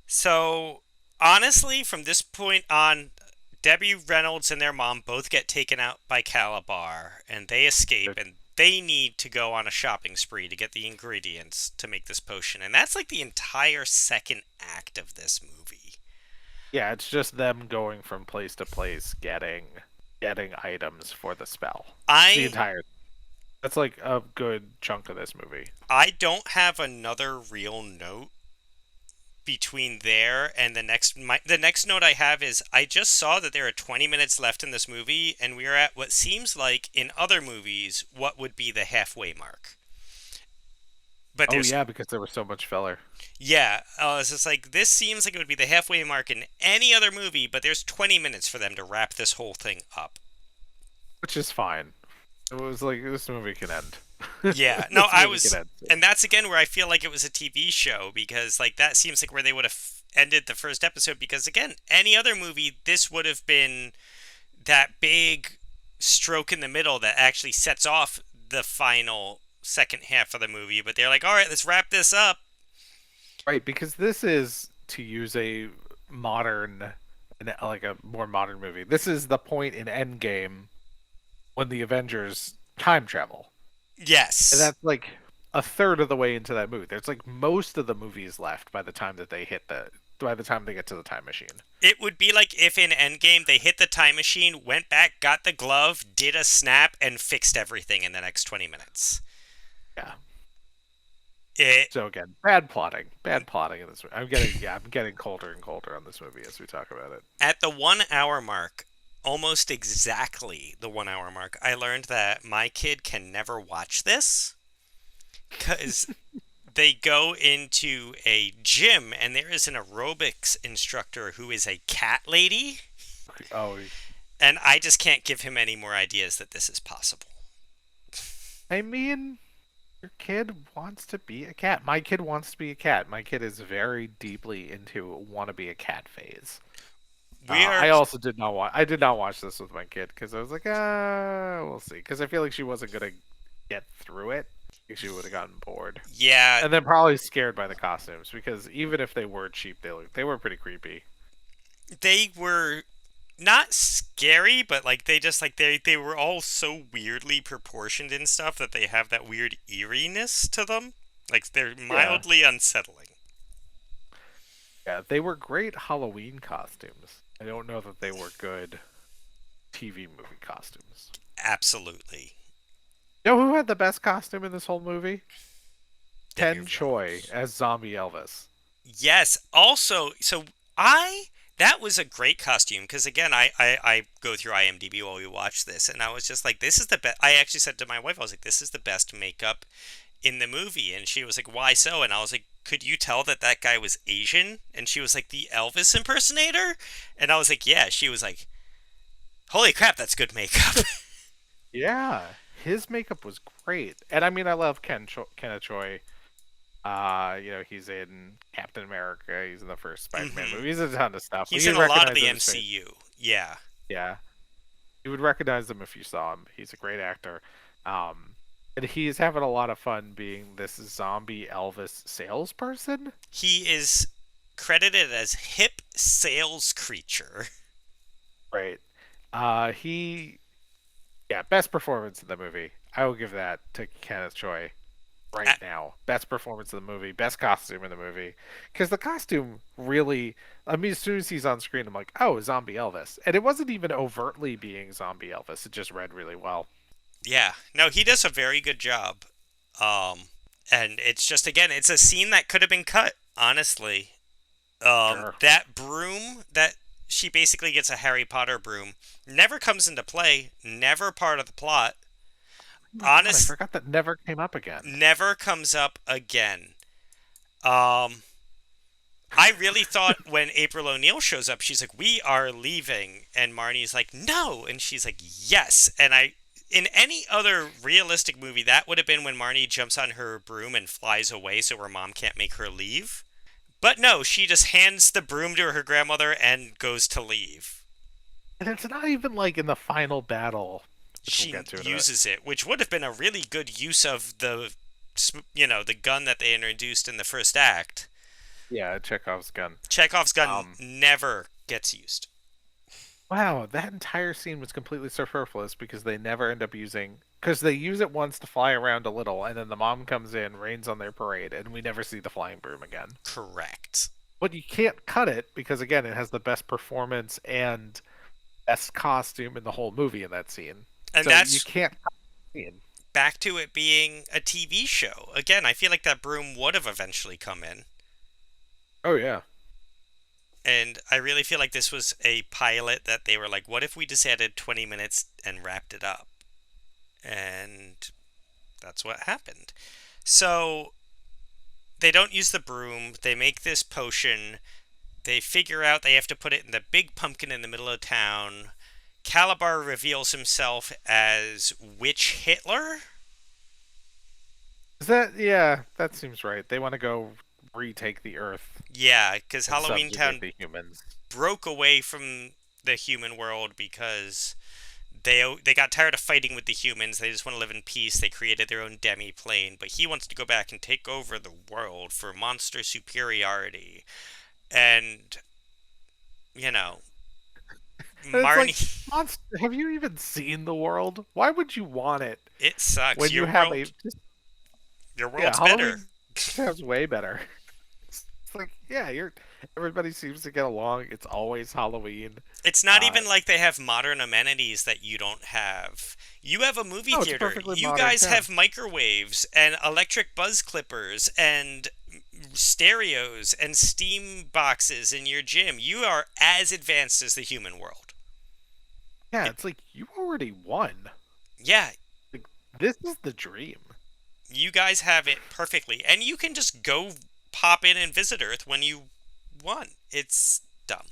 So, honestly, from this point on, Debbie Reynolds and their mom both get taken out by Calabar, and they escape, and they need to go on a shopping spree to get the ingredients to make this potion. And that's like the entire second act of this movie. Yeah, it's just them going from place to place, getting items for the spell. The I entire. That's like a good chunk of this movie. I don't have another real note between there and the next note I have is I just saw that there are 20 minutes left in this movie, and we are at what seems like in other movies what would be the halfway mark. But Oh there's yeah, because there was so much filler, Yeah, it's just like this seems like it would be the halfway mark in any other movie, but there's 20 minutes for them to wrap this whole thing up. which is fine. It was like this movie can end. Yeah, no, This I movie was, can end. and that's again where I feel like it was a TV show, because like that seems like where they would have ended the first episode, because again, any other movie, this would have been that big stroke in the middle that actually sets off the final second half of the movie. But they're like, all right, let's wrap this up. Right, because this is, to use a modern, like a more modern movie. This is the point in Endgame when the Avengers time travel, and Yes. that's like a third of the way into that movie. There's like most of the movie is left by the time that they hit the by the time they get to the time machine. It would be like if in Endgame they hit the time machine, went back, got the glove, did a snap, and fixed everything in the next 20 minutes. Yeah. It So again, bad plotting in this. I'm getting colder and colder on this movie as we talk about it. At the 1 hour mark, almost exactly the 1 hour mark, I learned that my kid can never watch this because they go into a gym and there is an aerobics instructor who is a cat lady, Oh, and I just can't give him any more ideas that this is possible. I mean, your kid wants to be a cat. My kid wants to be a cat. My kid is very deeply into want to be a cat phase. We are I also did not watch. I did not watch this with my kid because I was like, we'll see. Because I feel like she wasn't gonna get through it. I think she would have gotten bored, Yeah, and then probably scared by the costumes because even if they were cheap, they were pretty creepy. they were not scary, but like they just like they were all so weirdly proportioned and stuff that they have that weird eeriness to them. Like they're Yeah, mildly unsettling. yeah, they were great Halloween costumes. I don't know that they were good TV movie costumes. Absolutely. You know who had the best costume in this whole movie? Debbie Ken Choi Reynolds. as Zombie Elvis. Yes. Also, so I that was a great costume because again, I go through IMDb while we watch this, and I was just like, this is the best. I actually said to my wife, I was like, this is the best makeup in the movie, and she was like, why so? And I was like, could you tell that that guy was Asian? And she was like, the Elvis impersonator, and I was like, yeah. She was like, holy crap, that's good makeup. Yeah, his makeup was great, and I mean, I love Ken Choi. He's in Captain America. He's in the first Spider-Man hmm movie. He's in a ton of stuff. He's You'd in a lot of recognize the him his face. MCU. Yeah. Yeah, you would recognize him if you saw him. He's a great actor. And he's having a lot of fun being this zombie Elvis salesperson. He is credited as hip sales creature. Right. He Yeah, best performance in the movie. I will give that to Kenneth Choi right now. Best performance in the movie, best costume in the movie. Because the costume really, I mean, as soon as he's on screen, I'm like, oh, Zombie Elvis. And it wasn't even overtly being Zombie Elvis. It just read really well. Yeah. No, he does a very good job. Um, and it's just again, it's a scene that could have been cut, honestly. Sure. That broom that she basically gets a Harry Potter broom never comes into play, never part of the plot. Oh my God, I Honest, forgot that never came up again. never comes up again. Um, I really thought when April O'Neil shows up, she's like, "We are leaving," and Marnie's like, "No," and she's like, "Yes," and In any other realistic movie, that would have been when Marnie jumps on her broom and flies away so her mom can't make her leave. But no, she just hands the broom to her grandmother and goes to leave. And it's not even like in the final battle, which we'll She get to in a minute. uses it, which would have been a really good use of the gun that they introduced in the first act. Yeah, Chekhov's gun. Chekhov's gun Um, never gets used. wow, that entire scene was completely superfluous because they never end up using. Because they use it once to fly around a little, and then the mom comes in, rains on their parade, and we never see the flying broom again. Correct. But you can't cut it because, again, it has the best performance and best costume in the whole movie in that scene. And So you that's can't cut the scene. back to it being a TV show. Again, I feel like that broom would have eventually come in. Oh, yeah. And I really feel like this was a pilot that they were like, what if we just added 20 minutes and wrapped it up? And that's what happened. So they don't use the broom. They make this potion. They figure out they have to put it in the big pumpkin in the middle of town. Calabar reveals himself as Witch Hitler. Is that, yeah, that seems right. They want to go retake the Earth Yeah, because and subjugate Halloweentown the humans. broke away from the human world because they got tired of fighting with the humans. They just want to live in peace. They created their own demi-plane, but he wants to go back and take over the world for monster superiority. And you know, And it's like, Marnie, monster, have you even seen the world? Why would you want it it sucks. when Your you have a world, just, your yeah, world's better. Halloween sounds way better. It's like, yeah, you're everybody seems to get along. It's always Halloween. It's not Uh even like they have modern amenities that you don't have. You have a movie no, it's a theater. perfectly You modern guys town. have microwaves and electric buzz clippers and stereos and steam boxes in your gym. You are as advanced as the human world. Yeah, It, it's like you already won. yeah, Like, this is the dream. you guys have it perfectly. And you can just go pop in and visit Earth when you want. It's dumb.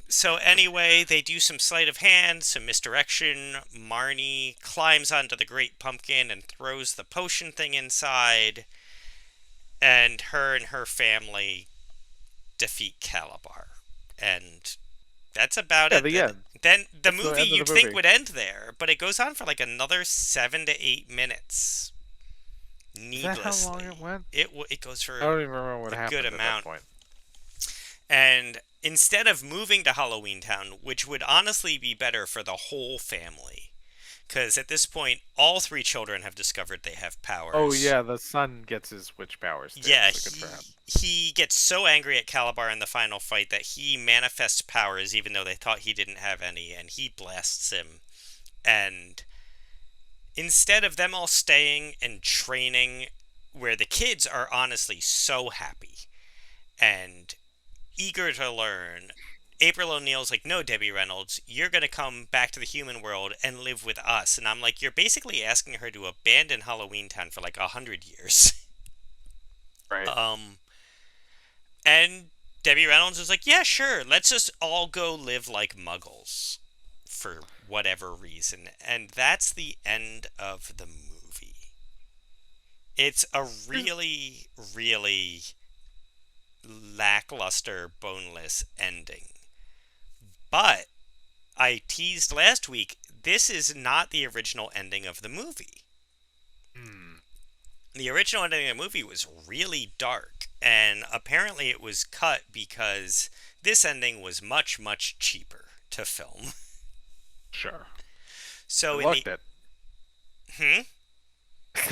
So anyway, they do some sleight of hand, some misdirection. Marnie climbs onto the great pumpkin and throws the potion thing inside, and her family defeat Calabar. And that's about Yeah, it. the end. Then the That's the movie end of you'd the think movie. would end there, but it goes on for like another 7 to 8 minutes, Is that how long it needlessly. went? It goes I for don't even remember what a good happened at that amount. point. And instead of moving to Halloweentown, which would honestly be better for the whole family, because at this point, all three children have discovered they have Oh powers. yeah, the son gets his witch powers too, Yeah, so good for him. he gets so angry at Calabar in the final fight that he manifests powers, even though they thought he didn't have any, and he blasts him. And instead of them all staying and training, where the kids are honestly so happy and eager to learn. April O'Neil's like, no, Debbie Reynolds, you're going to come back to the human world and live with us. And I'm like, you're basically asking her to abandon Halloweentown for like 100 years. Right. um, and Debbie Reynolds is like, yeah, sure, let's just all go live like muggles for whatever reason. And that's the end of the movie. It's a really, really lackluster, boneless ending. But I teased last week, this is not the original ending of the movie. Hmm. The original ending of the movie was really dark, and apparently it was cut because this ending was much, much cheaper to film. Sure. So It in the looked it. hmm?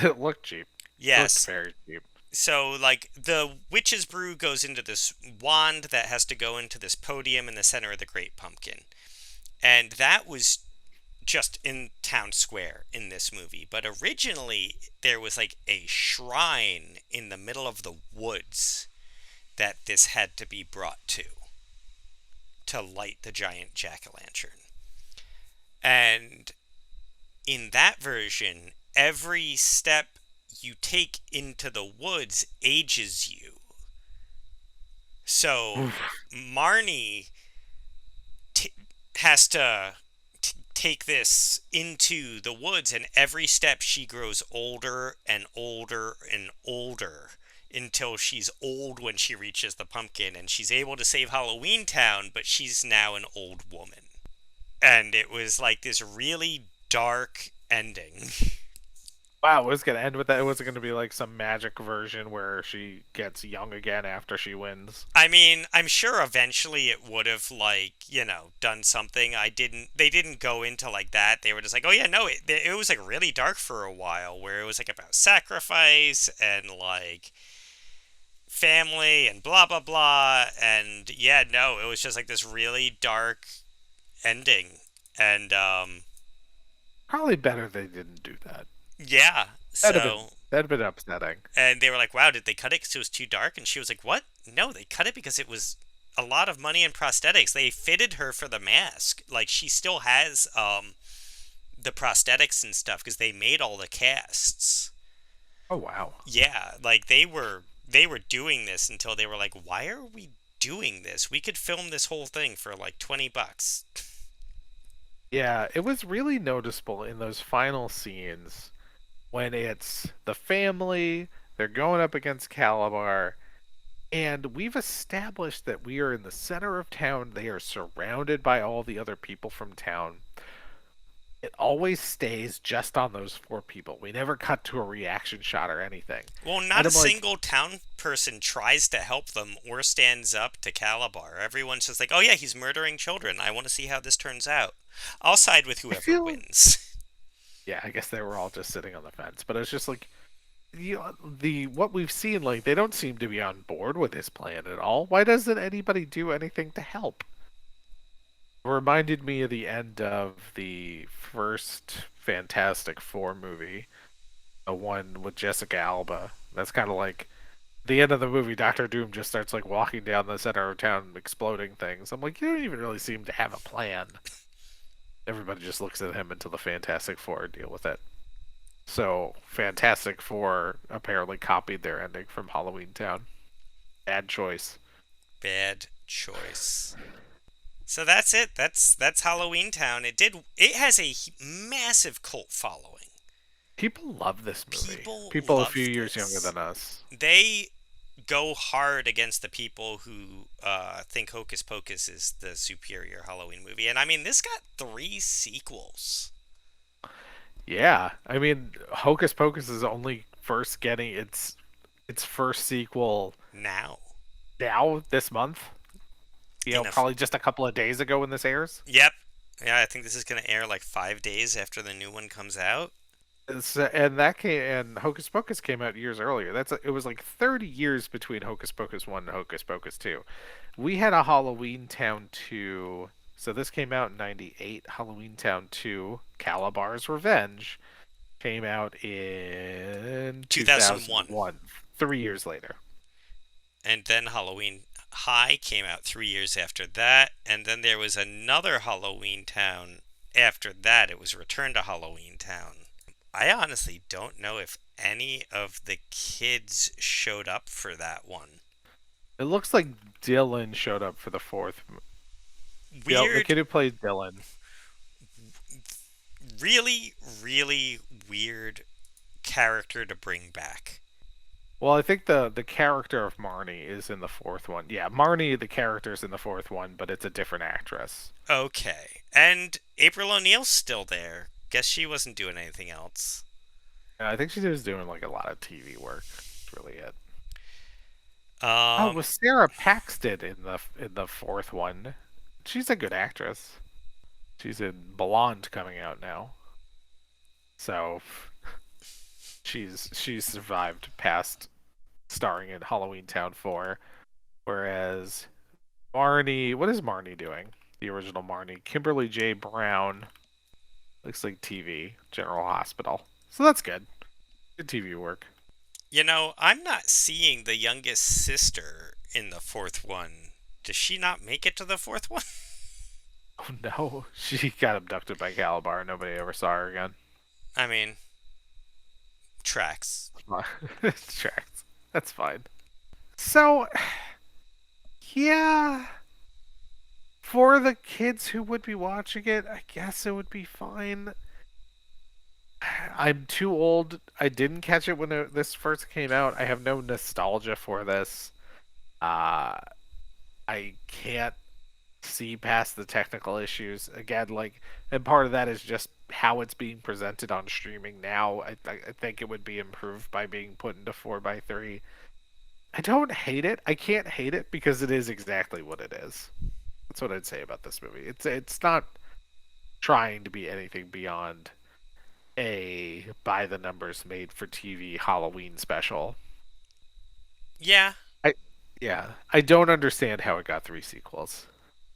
It looked cheap. It looked Yes. very cheap. So like the witch's brew goes into this wand that has to go into this podium in the center of the great pumpkin. And that was just in town square in this movie. But originally, there was like a shrine in the middle of the woods that this had to be brought to light the giant jack o' lantern. And in that version, every step you take into the woods ages you. So Oof. Marnie t- has to take this into the woods, and every step she grows older and older and older until she's old when she reaches the pumpkin, and she's able to save Halloweentown, but she's now an old woman. And it was like this really dark ending. Wow, it was gonna end with that. It wasn't gonna be like some magic version where she gets young again after she wins. I mean, I'm sure eventually it would have, like, done something. They didn't go into like that. They were just like, oh yeah, no, it was like really dark for a while, where it was like about sacrifice and like family and blah blah blah. And yeah, no, it was just like this really dark ending. And Probably better they didn't do that. yeah, so That'd have been upsetting. and they were like, wow, did they cut it because it was too dark? And she was like, what? No, they cut it because it was a lot of money in prosthetics. They fitted her for the mask. Like, she still has the prosthetics and stuff because they made all the casts. Oh wow. Yeah, like they were doing this until they were like, why are we doing this? We could film this whole thing for like $20. Yeah, it was really noticeable in those final scenes when it's the family, they're going up against Calabar, and we've established that we are in the center of town. They are surrounded by all the other people from town. It always stays just on those four people. We never cut to a reaction shot or anything. Well, not And a I'm like, single town person tries to help them or stands up to Calabar. Everyone's just like, oh yeah, he's murdering children. I want to see how this turns out. I'll side with I whoever feel, wins. yeah, I guess they were all just sitting on the fence, but it's just like, the what we've seen, like they don't seem to be on board with his plan at all. Why doesn't anybody do anything to help? It reminded me of the end of the first Fantastic Four movie, the one with Jessica Alba. That's kind of like the end of the movie. Doctor Doom just starts like walking down the center of town, exploding things. I'm like, you don't even really seem to have a plan. Everybody just looks at him until the Fantastic Four deal with it. So Fantastic Four apparently copied their ending from Halloweentown. Bad choice. Bad choice. So that's it. That's Halloweentown. It has a massive cult following. People love this movie. People People a love few years younger this. than us. They go hard against the people who think Hocus Pocus is the superior Halloween movie. And I mean, this got 3 sequels. Yeah, I mean, Hocus Pocus is only first getting its first sequel Now. now this month. In a Probably just a couple of days ago when this airs. Yep. Yeah, I think this is going to air like 5 days after the new one comes out. And Hocus Pocus came out years earlier. It was like 30 years between Hocus Pocus 1 and Hocus Pocus 2. We had a Halloweentown 2. So this came out in 98. Halloweentown 2, Calabar's Revenge, came out in 2001. 2001, 3 years later. And then Halloween High came out 3 years after that. And then there was another Halloweentown after that. It was Return to Halloweentown. I honestly don't know if any of the kids showed up for that one. It looks like Dylan showed up for the fourth. The Weird, kid who plays Dylan. really, really weird character to bring back. Well, I think the character of Marnie is in the fourth one. Yeah, Marnie, the character's in the fourth one, but it's a different actress. Okay. And April O'Neil's still there. Guess she wasn't doing anything else. And I think she was doing like a lot of TV work. That's really it. Oh, it Um, was Sarah Paxton in the fourth one. She's a good actress. She's in Blonde coming out now. So she's survived past starring in Halloweentown 4. Whereas Marnie, what is Marnie doing? The original Marnie, Kimberly J. Brown, looks like TV, General Hospital. So that's good. Good TV work. I'm not seeing the youngest sister in the fourth one. Does she not make it to the fourth one? Oh no, she got abducted by Calabar. Nobody ever saw her again. I mean, tracks. Tracks. That's fine. So, yeah, For the kids who would be watching it, I guess it would be fine. I'm too old. I didn't catch it when this first came out. I have no nostalgia for this. Uh, I can't see past the technical issues. Again, like, and part of that is just how it's being presented on streaming now. I think it would be improved by being put into 4:3. I don't hate it. I can't hate it because it is exactly what it is. That's what I'd say about this movie. It's not trying to be anything beyond a by the numbers made for TV Halloween special. Yeah. I yeah, I don't understand how it got 3 sequels.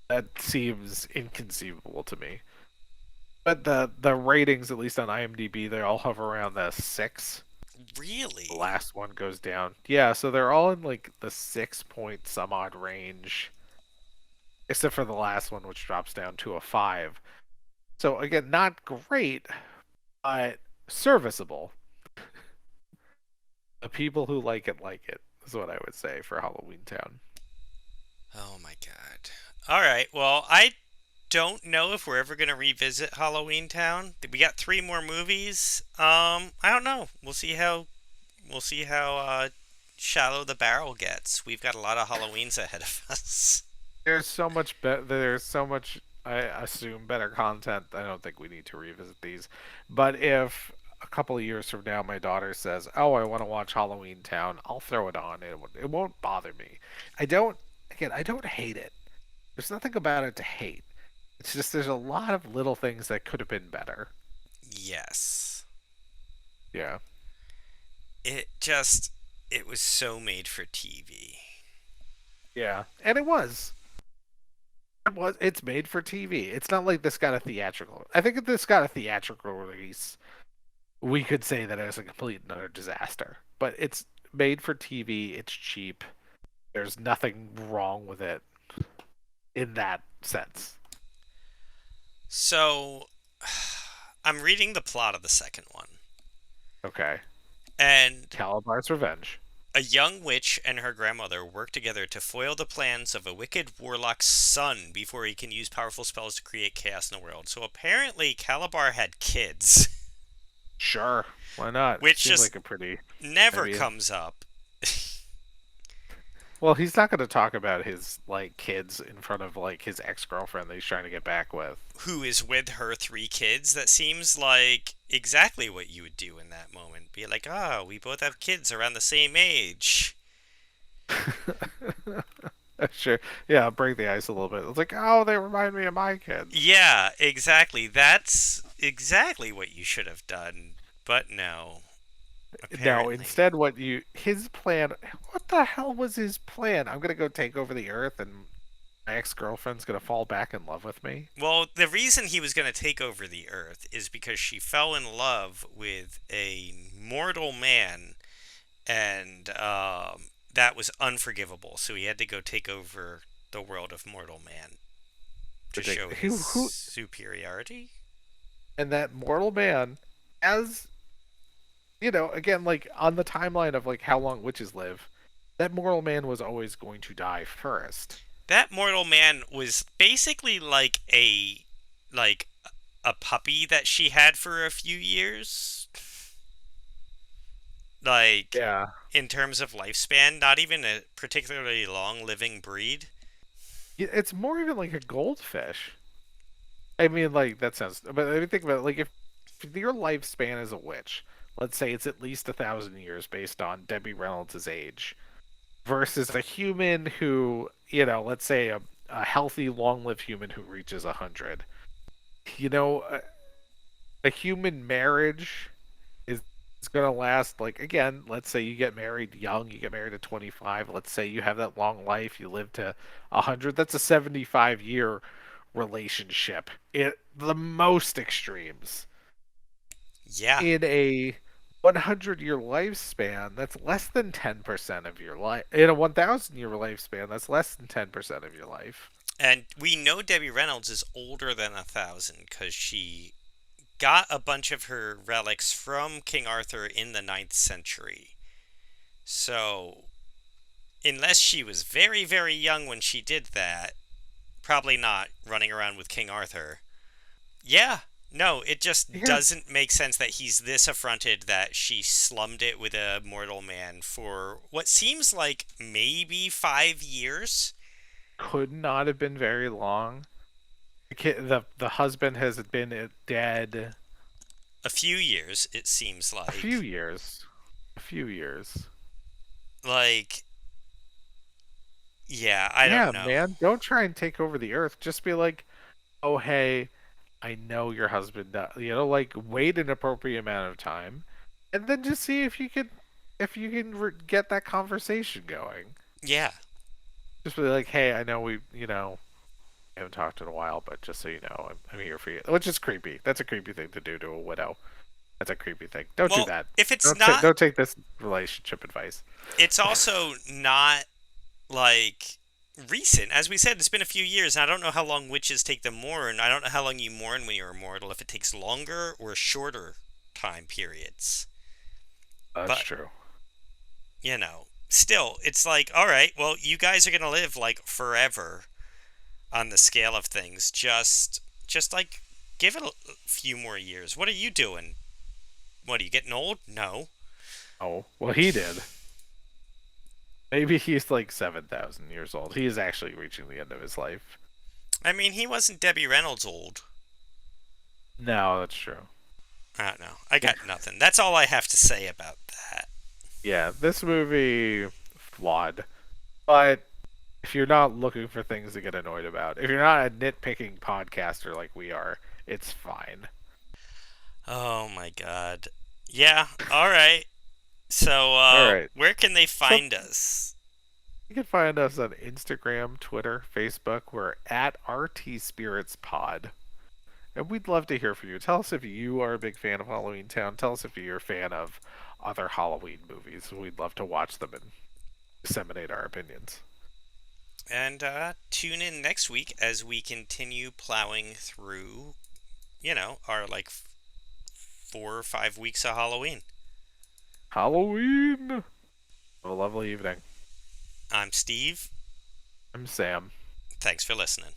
That seems inconceivable to me. But the ratings, at least on IMDb, they all hover around the 6. The Really? last one goes down. Yeah, so they're all in like the 6 point some odd range, except for the last one, which drops down to a 5. So again, not great, but serviceable. The people who like it, is what I would say for Halloweentown. Oh my god. All right. Well, I don't know if we're ever going to revisit Halloweentown. We got 3 more movies. I don't know. We'll see how shallow the barrel gets. We've got a lot of Halloweens ahead of us. There's so much there's so much, I assume, better content. I don't think we need to revisit these. But if a couple of years from now my daughter says, "Oh, I want to watch Halloweentown," I'll throw it on. It won't bother me. I don't Again, I don't hate it. There's nothing about it to hate. It's just there's a lot of little things that could have been better. Yes. Yeah. It just it was so made for TV. Yeah. And it was. It's made for TV. It's not like this got a theatrical. I think if this got a theatrical release, we could say that it was a complete and utter disaster. But it's made for TV. It's cheap. There's nothing wrong with it in that sense. So I'm reading the plot of the second one. Okay. And Calabar's Revenge. a young witch and her grandmother work together to foil the plans of a wicked warlock's son before he can use powerful spells to create chaos in the world. So apparently Calabar had kids, Sure. Why not? which Seems just like a pretty never heavy. comes up. Well, he's not going to talk about his like kids in front of like his ex-girlfriend that he's trying to get back with. Who is with her 3 kids? That seems like exactly what you would do in that moment. Be like, oh, we both have kids around the same age. Sure. Yeah, break the ice a little bit. It's like, oh, they remind me of my kids. Yeah, exactly. That's exactly what you should have done. But no, No, apparently. instead, his plan. What the hell was his plan? I'm gonna go take over the Earth, and my ex-girlfriend's gonna fall back in love with me. Well, the reason he was going to take over the Earth is because she fell in love with a mortal man, and that was unforgivable. So he had to go take over the world of mortal man to show his Who, superiority. and that mortal man, as again, like on the timeline of like how long witches live, that mortal man was always going to die first. That mortal man was basically like a puppy that she had for a few years. Like Yeah, in terms of lifespan, not even a particularly long living breed. it's more even like a goldfish. I mean, like that sounds. But I mean, think about it. Like if your lifespan as a witch, let's say it's at least 1,000 years based on Debbie Reynolds' age, versus a human who, let's say a healthy, long-lived human who reaches 100. You know, a human marriage is going to last, like, again, let's say you get married young, you get married at 25. Let's say you have that long life, you live to 100. That's a 75-year relationship. The most extremes. Yeah. In a 100-year lifespan, that's less than 10% of your life. In a 1,000-year lifespan, that's less than 10% of your life. And we know Debbie Reynolds is older than 1,000 because she got a bunch of her relics from King Arthur in the 9th century. So, unless she was very, very young when she did that, Probably not running around with King Arthur. Yeah, no, it just Yeah, doesn't make sense that he's this affronted that she slummed it with a mortal man for what seems like maybe 5 years. could not have been very long. The husband has been dead A few years, it seems a few like. years. A few years. Like, yeah, I don't Yeah, know. man, don't try and take over the earth. Just be like, "Oh, hey, I know your husband does." Like wait an appropriate amount of time, and then just see if you can get that conversation going. Yeah, Just be like, "Hey, I know we haven't talked in a while, but just so you know, I'm here for you." Which is creepy. That's a creepy thing to do to a widow. That's a creepy thing. Don't do well, that. if it's Don't ta- not, don't take this relationship advice. it's also not like recent. As we said, it's been a few years, and I don't know how long witches take to mourn. I don't know how long you mourn when you're immortal, if it takes longer or shorter time periods. That's But, true. still, it's like, all right, well, you guys are gonna live like forever on the scale of things. Just like, give it a few more years. What are you doing? What, are you getting old? No. Oh, well, he did. Maybe he's like 7,000 years old. He is actually reaching the end of his life. I mean, he wasn't Debbie Reynolds old. No, that's true. I don't know. I got nothing. That's all I have to say about that. Yeah, this movie flawed. But if you're not looking for things to get annoyed about, if you're not a nitpicking podcaster like we are, it's fine. Oh my god. Yeah, alright. So, All right. where can they So find us? you can find us on Instagram, Twitter, Facebook. We're at RTSpiritsPod. And we'd love to hear from you. Tell us if you are a big fan of Halloweentown. Tell us if you're a fan of other Halloween movies. We'd love to watch them and disseminate our opinions. And, tune in next week as we continue plowing through, our, like, 4 or 5 weeks of Halloween. Halloween! Have a lovely evening. I'm Steve. I'm Sam. Thanks for listening.